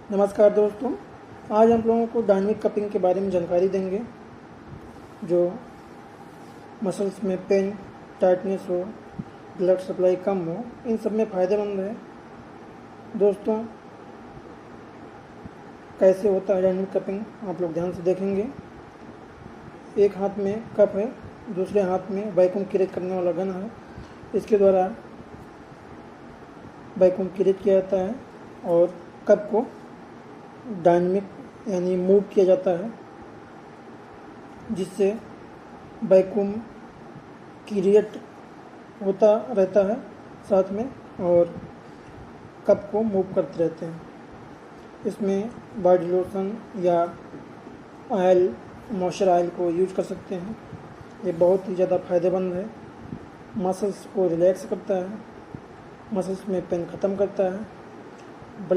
नमस्कार दोस्तों, आज हम लोगों को डायनामिक कपिंग के बारे में जानकारी देंगे जो मसल्स में पेन, टाइटनेस हो, ब्लड सप्लाई कम हो, इन सब में फ़ायदेमंद है। दोस्तों, कैसे होता है डायनामिक कपिंग आप लोग ध्यान से देखेंगे। एक हाथ में कप है, दूसरे हाथ में वैक्यूम क्रिएट करने वाला गन है। इसके द्वारा वैक्यूम क्रिएट किया जाता है और कप को डायनामिक यानी मूव किया जाता है, जिससे वैक्यूम क्रिएट होता रहता है साथ में और कप को मूव करते रहते हैं। इसमें बॉडी लोशन या ऑयल, मॉइस्चर ऑयल को यूज कर सकते हैं। ये बहुत ही ज़्यादा फ़ायदेमंद है। मसल्स को रिलैक्स करता है, मसल्स में पेन ख़त्म करता है, ब्लड